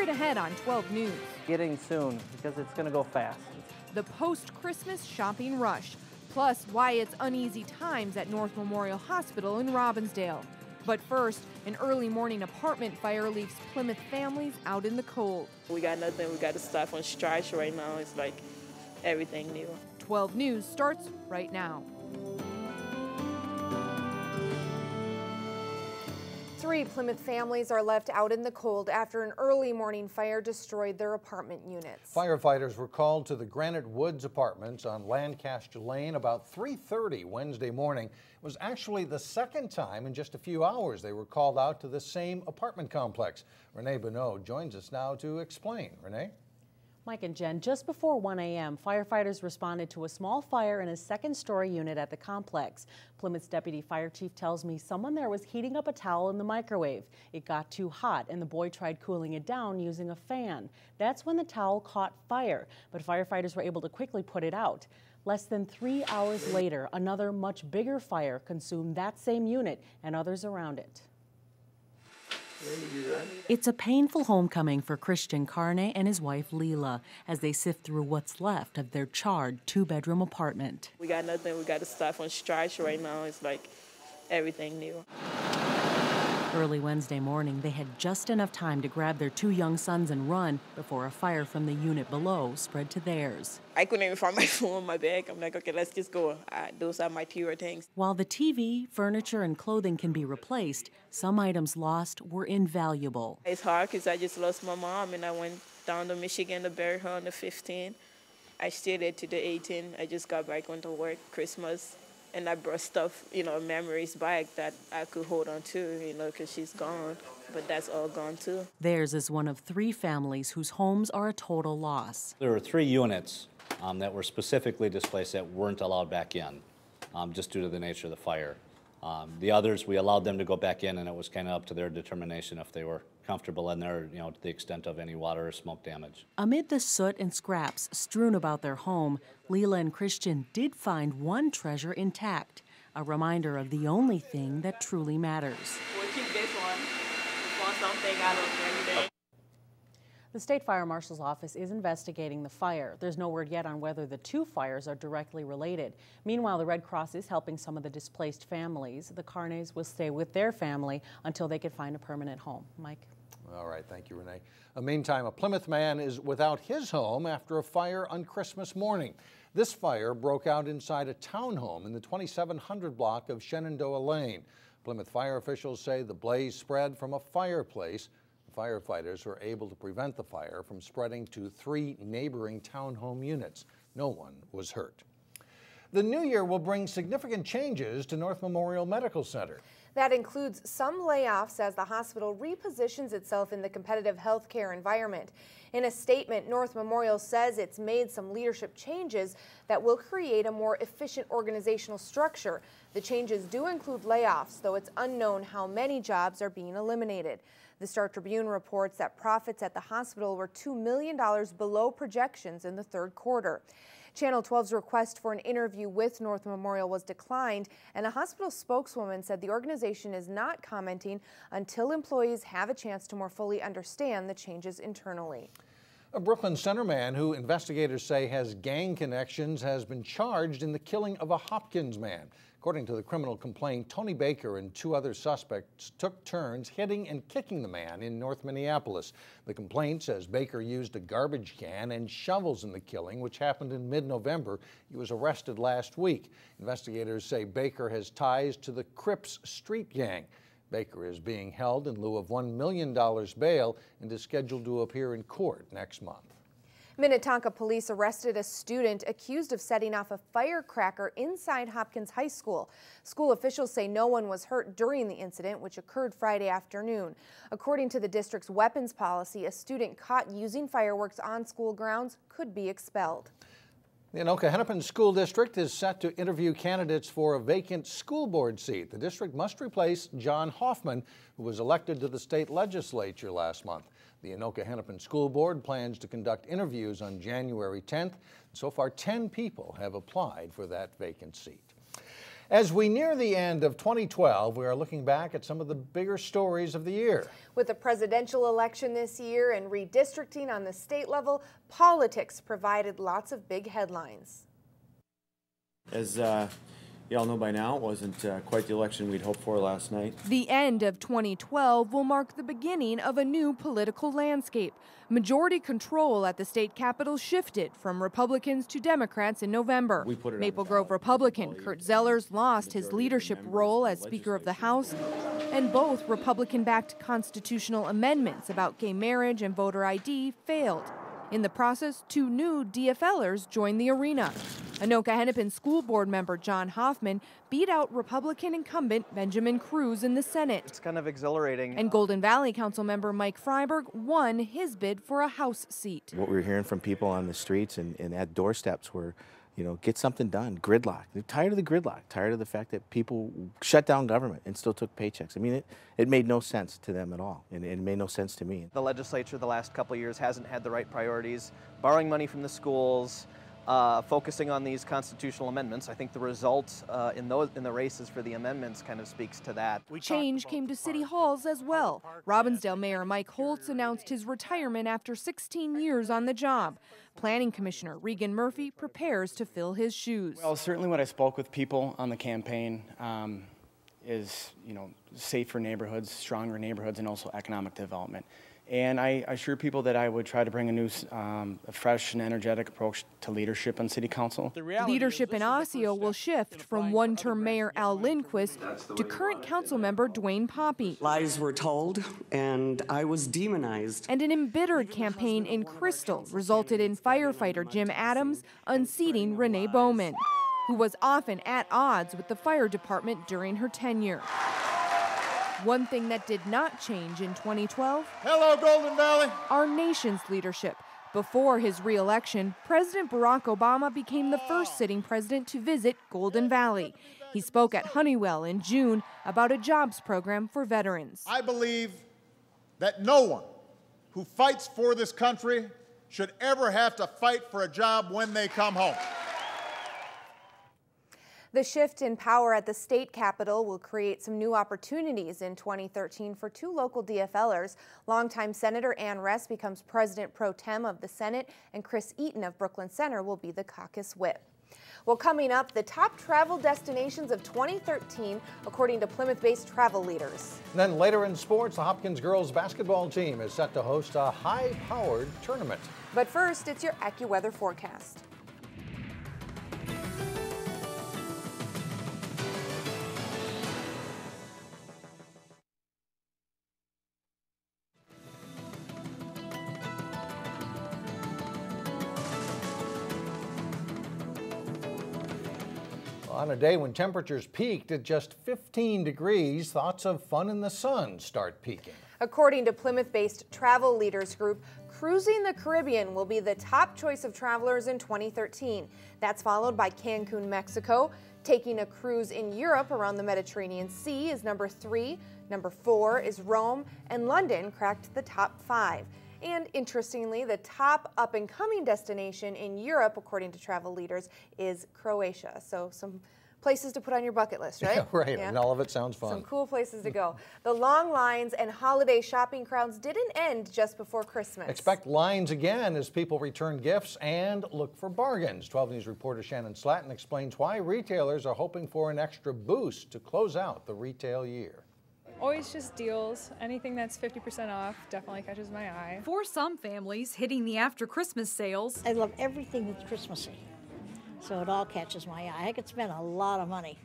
Straight ahead on 12 News. Getting soon, because it's going to go fast. The post-Christmas shopping rush, plus why it's uneasy times at North Memorial Hospital in Robbinsdale. But first, an early morning apartment fire leaves Plymouth families out in the cold. We got nothing. We got to start on strike right now. It's like everything new. 12 News starts right now. 3 Plymouth families are left out in the cold after an early morning fire destroyed their apartment units. Firefighters were called to the Granite Woods apartments on Lancaster Lane about 3:30 Wednesday morning. It was actually the second time in just a few hours they were called out to the same apartment complex. Renee Bonneau joins us now to explain. Renee? Mike and Jen, just before 1 a.m., firefighters responded to a small fire in a second-story unit at the complex. Plymouth's deputy fire chief tells me someone there was heating up a towel in the microwave. It got too hot, and the boy tried cooling it down using a fan. That's when the towel caught fire, but firefighters were able to quickly put it out. Less than 3 hours later, another much bigger fire consumed that same unit and others around it. It's a painful homecoming for Christian Carne and his wife Leela as they sift through what's left of their charred 2-bedroom apartment. We got nothing. We got to start on strike right now. It's like everything new. Early Wednesday morning, they had just enough time to grab their 2 young sons and run before a fire from the unit below spread to theirs. I couldn't even find my phone in my bag. I'm like, okay, let's just go. Those are my pure things. While the TV, furniture, and clothing can be replaced, some items lost were invaluable. It's hard because I just lost my mom, and I went down to Michigan to bury her on the 15th. I stayed there to the 18th. I just got back onto work Christmas. And I brought stuff, memories back that I could hold on to, because she's gone. But that's all gone too. Theirs is one of 3 families whose homes are a total loss. There were 3 units that were specifically displaced that weren't allowed back in, just due to the nature of the fire. The others, we allowed them to go back in, and it was kind of up to their determination if they were comfortable in there, to the extent of any water or smoke damage. Amid the soot and scraps strewn about their home, Leela and Christian did find one treasure intact, a reminder of the only thing that truly matters. We'll keep this one. We want something out of everything. The State Fire Marshal's office is investigating the fire. There's no word yet on whether the 2 fires are directly related. Meanwhile, the Red Cross is helping some of the displaced families. The Carnes will stay with their family until they can find a permanent home. Mike? All right, thank you, Renee. Meantime, a Plymouth man is without his home after a fire on Christmas morning. This fire broke out inside a townhome in the 2700 block of Shenandoah Lane. Plymouth fire officials say the blaze spread from a fireplace. Firefighters were able to prevent the fire from spreading to 3 neighboring townhome units. No one was hurt. The new year will bring significant changes to North Memorial Medical Center. That includes some layoffs as the hospital repositions itself in the competitive healthcare environment. In a statement, North Memorial says it's made some leadership changes that will create a more efficient organizational structure. The changes do include layoffs, though it's unknown how many jobs are being eliminated. The Star Tribune reports that profits at the hospital were $2 million below projections in the 3rd quarter. Channel 12's request for an interview with North Memorial was declined, and a hospital spokeswoman said the organization is not commenting until employees have a chance to more fully understand the changes internally. A Brooklyn Center man who investigators say has gang connections has been charged in the killing of a Hopkins man. According to the criminal complaint, Tony Baker and 2 other suspects took turns hitting and kicking the man in North Minneapolis. The complaint says Baker used a garbage can and shovels in the killing, which happened in mid-November. He was arrested last week. Investigators say Baker has ties to the Crips street gang. Baker is being held in lieu of $1 million bail and is scheduled to appear in court next month. Minnetonka police arrested a student accused of setting off a firecracker inside Hopkins High School. School officials say no one was hurt during the incident, which occurred Friday afternoon. According to the district's weapons policy, a student caught using fireworks on school grounds could be expelled. The Anoka-Hennepin School District is set to interview candidates for a vacant school board seat. The district must replace John Hoffman, who was elected to the state legislature last month. The Anoka-Hennepin School Board plans to conduct interviews on January 10th. So far, 10 people have applied for that vacant seat. As we near the end of 2012, we are looking back at some of the bigger stories of the year. With the presidential election this year and redistricting on the state level, politics provided lots of big headlines. As you all know by now, it wasn't quite the election we'd hoped for last night. The end of 2012 will mark the beginning of a new political landscape. Majority control at the state capitol shifted from Republicans to Democrats in November. Maple Grove Republican Kurt Zellers lost his leadership role as Speaker of the House, and both Republican-backed constitutional amendments about gay marriage and voter ID failed. In the process, 2 new DFLers joined the arena. Anoka-Hennepin School Board member John Hoffman beat out Republican incumbent Benjamin Cruz in the Senate. It's kind of exhilarating. And Golden Valley Council member Mike Freiberg won his bid for a House seat. What we were hearing from people on the streets and at doorsteps were, you know, get something done, gridlock. They're tired of the gridlock, tired of the fact that people shut down government and still took paychecks. I mean, it made no sense to them at all, and it made no sense to me. The legislature the last couple of years hasn't had the right priorities, borrowing money from the schools, focusing on these constitutional amendments. I think the results in the races for the amendments kind of speaks to that. Change came to city halls as well. Robbinsdale Mayor Mike Holtz announced his retirement after 16 years on the job. Planning Commissioner Regan Murphy prepares to fill his shoes. Well, certainly what I spoke with people on the campaign is, you know, safer neighborhoods, stronger neighborhoods, and also economic development. And I assure people that I would try to bring a new, a fresh and energetic approach to leadership on City Council. Leadership in Osseo will shift from one-term Mayor Al Lindquist to current council member Dwayne Poppy. Lies were told, and I was demonized. And an embittered campaign in Crystal resulted in firefighter Jim Adams unseating Renee Bowman, who was often at odds with the fire department during her tenure. One thing that did not change in 2012, hello, Golden Valley, our nation's leadership. Before his re-election, President Barack Obama became the first sitting president to visit Golden Valley. He spoke at Honeywell in June about a jobs program for veterans. I believe that no one who fights for this country should ever have to fight for a job when they come home. The shift in power at the state capitol will create some new opportunities in 2013 for 2 local DFLers. Longtime Senator Ann Ress becomes President Pro Tem of the Senate, and Chris Eaton of Brooklyn Center will be the caucus whip. Well, coming up, the top travel destinations of 2013, according to Plymouth-based travel leaders. And then later in sports, the Hopkins girls basketball team is set to host a high-powered tournament. But first, it's your AccuWeather forecast. On a day when temperatures peaked at just 15 degrees, thoughts of fun in the sun start peaking. According to Plymouth-based travel leaders group, cruising the Caribbean will be the top choice of travelers in 2013. That's followed by Cancun, Mexico. Taking a cruise in Europe around the Mediterranean Sea is number 3. Number 4 is Rome, and London cracked the top 5. And interestingly, the top up-and-coming destination in Europe, according to travel leaders, is Croatia. So some places to put on your bucket list, right? Yeah, right, yeah. And all of it sounds fun. Some cool places to go. The long lines and holiday shopping crowds didn't end just before Christmas. Expect lines again as people return gifts and look for bargains. 12 News reporter Shannon Slatton explains why retailers are hoping for an extra boost to close out the retail year. Always just deals. Anything that's 50% off definitely catches my eye. For some families, hitting the after Christmas sales. I love everything that's Christmassy, so it all catches my eye. I could spend a lot of money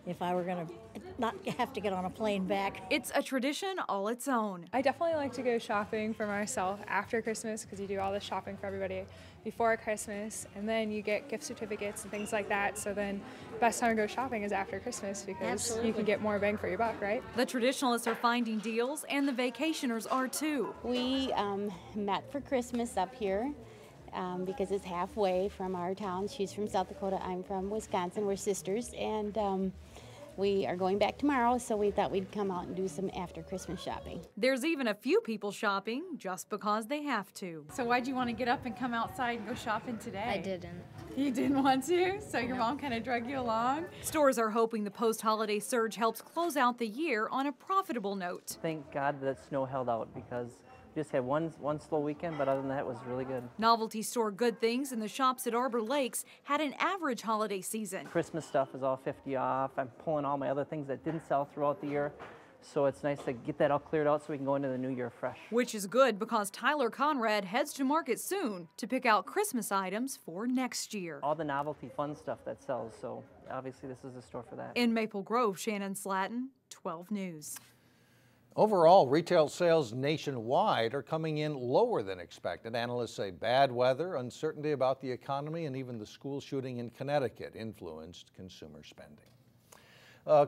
if I were going to not have to get on a plane back. It's a tradition all its own. I definitely like to go shopping for myself after Christmas because you do all the shopping for everybody before Christmas, and then you get gift certificates and things like that. So then the best time to go shopping is after Christmas because you can get more bang for your buck, right? The traditionalists are finding deals, and the vacationers are too. We met for Christmas up here because it's halfway from our town. She's from South Dakota, I'm from Wisconsin. We're sisters, and We are going back tomorrow, so we thought we'd come out and do some after Christmas shopping. There's even a few people shopping just because they have to. So why'd you want to get up and come outside and go shopping today? I didn't. You didn't want to? So your mom kind of drug you along? Stores are hoping the post-holiday surge helps close out the year on a profitable note. Thank God that snow held out, because we just had one slow weekend, but other than that, it was really good. Novelty store Good Things and the shops at Arbor Lakes had an average holiday season. Christmas stuff is all 50 off. I'm pulling all my other things that didn't sell throughout the year. So it's nice to get that all cleared out so we can go into the new year fresh. Which is good because Tyler Conrad heads to market soon to pick out Christmas items for next year. All the novelty fun stuff that sells, so obviously this is a store for that. In Maple Grove, Shannon Slatton, 12 News. Overall, retail sales nationwide are coming in lower than expected. Analysts say bad weather, uncertainty about the economy, and even the school shooting in Connecticut influenced consumer spending.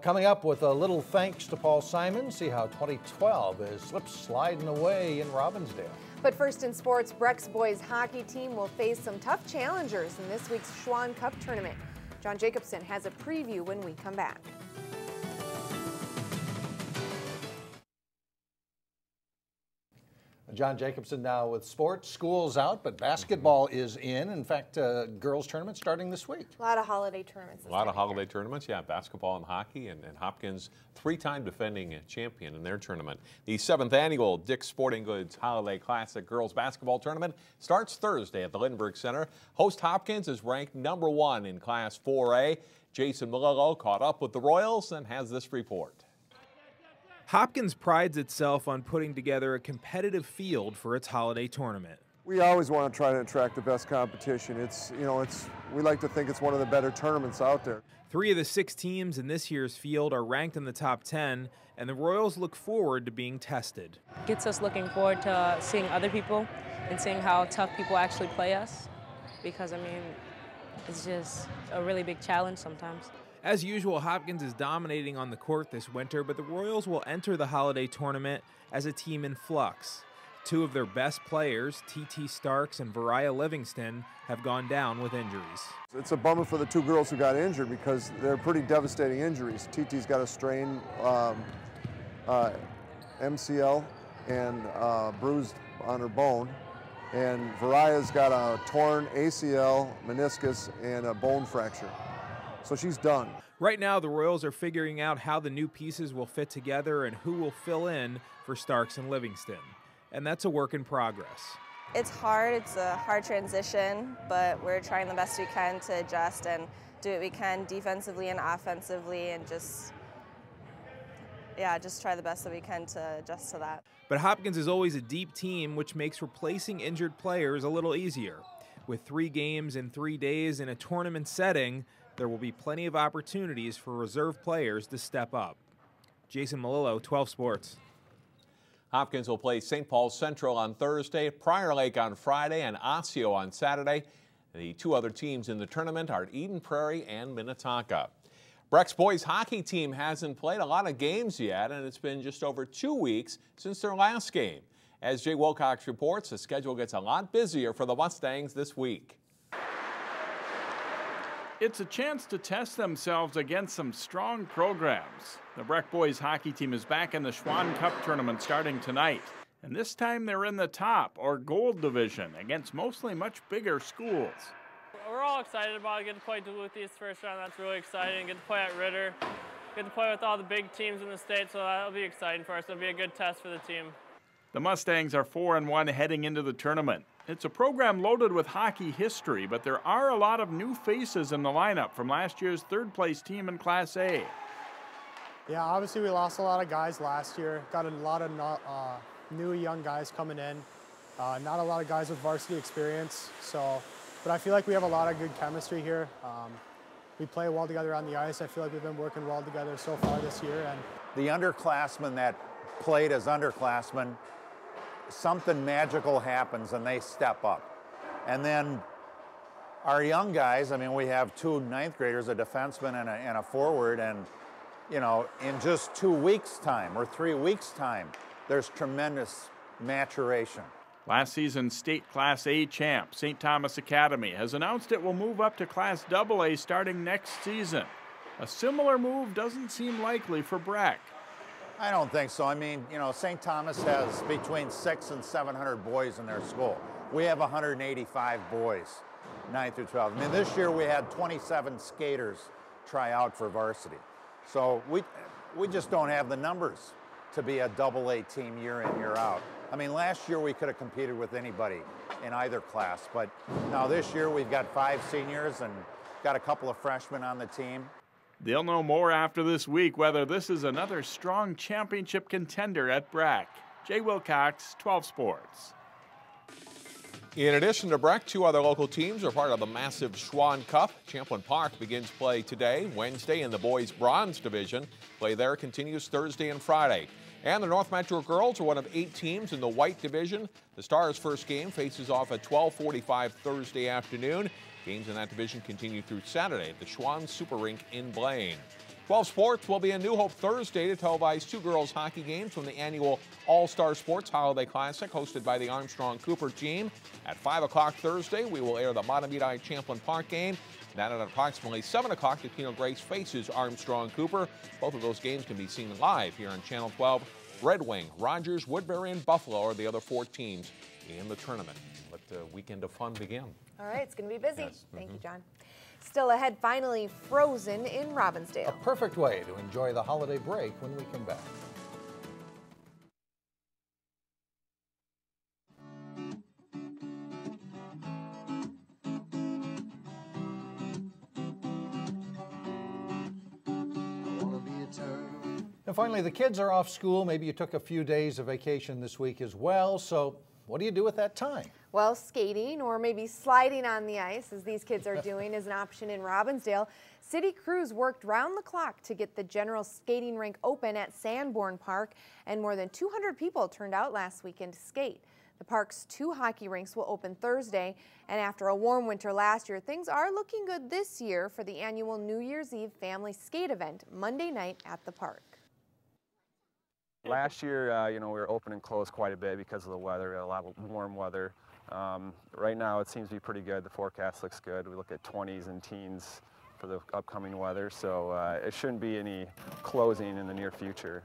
Coming up with a little thanks to Paul Simon, see how 2012 is sliding away in Robbinsdale. But first in sports, Breck's boys hockey team will face some tough challengers in this week's Schwann Cup tournament. John Jacobson has a preview when we come back. John Jacobson now with sports. School's out, but basketball is in. In fact, girls tournament starting this week. A lot of holiday tournaments. A lot of holiday tournaments, yeah, basketball and hockey, and Hopkins, three-time defending champion in their tournament. The 7th annual Dick's Sporting Goods Holiday Classic Girls Basketball Tournament starts Thursday at the Lindbergh Center. Host Hopkins is ranked #1 in Class 4A. Jason Malillo caught up with the Royals and has this report. Hopkins prides itself on putting together a competitive field for its holiday tournament. We always want to try to attract the best competition. We like to think it's one of the better tournaments out there. 3 of the 6 teams in this year's field are ranked in the top 10, and the Royals look forward to being tested. Gets us looking forward to seeing other people and seeing how tough people actually play us, because, it's just a really big challenge sometimes. As usual, Hopkins is dominating on the court this winter, but the Royals will enter the holiday tournament as a team in flux. 2 of their best players, T.T. Starks and Variah Livingston, have gone down with injuries. It's a bummer for the 2 girls who got injured because they're pretty devastating injuries. T.T.'s got a strained MCL and bruised on her bone, and Variah's got a torn ACL, meniscus, and a bone fracture. So she's done. Right now, the Royals are figuring out how the new pieces will fit together and who will fill in for Starks and Livingston. And that's a work in progress. It's hard. It's a hard transition, but we're trying the best we can to adjust and do what we can defensively and offensively, and just try the best that we can to adjust to that. But Hopkins is always a deep team, which makes replacing injured players a little easier. With 3 games in 3 days in a tournament setting, there will be plenty of opportunities for reserve players to step up. Jason Malillo, 12 Sports. Hopkins will play St. Paul Central on Thursday, Prior Lake on Friday, and Osseo on Saturday. The 2 other teams in the tournament are Eden Prairie and Minnetonka. Breck's boys hockey team hasn't played a lot of games yet, and it's been just over 2 weeks since their last game. As Jay Wilcox reports, the schedule gets a lot busier for the Mustangs this week. It's a chance to test themselves against some strong programs. The Breck boys hockey team is back in the Schwann Cup tournament starting tonight. And this time they're in the top, or gold division, against mostly much bigger schools. We're all excited about getting to play Duluth's first round. That's really exciting. Get to play at Ritter. Get to play with all the big teams in the state, so that'll be exciting for us. It'll be a good test for the team. The Mustangs are 4-1 heading into the tournament. It's a program loaded with hockey history, but there are a lot of new faces in the lineup from last year's 3rd-place team in Class A. Yeah, obviously we lost a lot of guys last year. Got a lot of new young guys coming in. Not a lot of guys with varsity experience. But I feel like we have a lot of good chemistry here. We play well together on the ice. I feel like we've been working well together so far this year. And the underclassmen that played as underclassmen, something magical happens and they step up. And then our young guys, we have 2 9th graders, a defenseman and a forward, and in just 2 weeks' time or 3 weeks' time, there's tremendous maturation. Last season's state Class A champ, St. Thomas Academy, has announced it will move up to Class AA starting next season. A similar move doesn't seem likely for Breck. I don't think so. I mean, you know, St. Thomas has between 600 and 700 boys in their school. We have 185 boys, 9 through 12. I mean, this year we had 27 skaters try out for varsity. So we just don't have the numbers to be a AA team year in, year out. I mean, last year we could have competed with anybody in either class, but now this year we've got 5 seniors and got a couple of freshmen on the team. They'll know more after this week whether this is another strong championship contender at Breck. Jay Wilcox, 12 Sports. In addition to Breck, 2 other local teams are part of the massive Schwann Cup. Champlin Park begins play today, Wednesday, in the boys' bronze division. Play there continues Thursday and Friday. And the North Metro girls are one of 8 teams in the white division. The Stars' first game faces off at 12:45 Thursday afternoon. Games in that division continue through Saturday at the Schwann Super Rink in Blaine. 12 Sports will be in New Hope Thursday to televise 2 girls hockey games from the annual All-Star Sports Holiday Classic hosted by the Armstrong-Cooper team. At 5 o'clock Thursday, we will air the Matamidi Champlin Park game. Then at approximately 7 o'clock, the Pinot Grace faces Armstrong-Cooper. Both of those games can be seen live here on Channel 12. Red Wing, Rogers, Woodbury, and Buffalo are the other 4 teams in the tournament. Let the weekend of fun begin. All right, it's going to be busy. Yes. Thank you, John. Still ahead, finally, Frozen in Robbinsdale. A perfect way to enjoy the holiday break when we come back. And finally, the kids are off school. Maybe you took a few days of vacation this week as well. So what do you do with that time? Well, skating or maybe sliding on the ice, as these kids are doing, is an option in Robbinsdale. City crews worked round the clock to get the general skating rink open at Sanborn Park, and more than 200 people turned out last weekend to skate. The park's 2 hockey rinks will open Thursday, and after a warm winter last year, things are looking good this year for the annual New Year's Eve family skate event Monday night at the park. Last year, you know, we were open and closed quite a bit because of the weather. We had a lot of warm weather. Right now, it seems to be pretty good. The forecast looks good. We look at 20s and teens for the upcoming weather, so it shouldn't be any closing in the near future.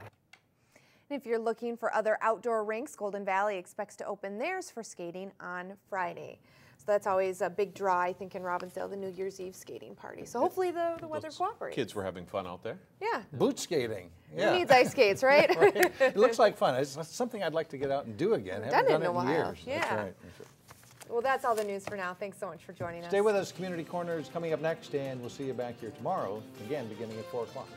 And if you're looking for other outdoor rinks, Golden Valley expects to open theirs for skating on Friday. So that's always a big draw, I think, in Robbinsdale, the New Year's Eve skating party. So hopefully the weather cooperates. Kids were having fun out there. Yeah. Boot skating. Yeah. Who needs ice skates, right? Right. It looks like fun. It's something I'd like to get out and do again. I haven't done it in while. years. Yeah. That's right. Well, that's all the news for now. Thanks so much for joining us. Stay with us. Community Corner is coming up next, and we'll see you back here tomorrow, again, beginning at 4 o'clock.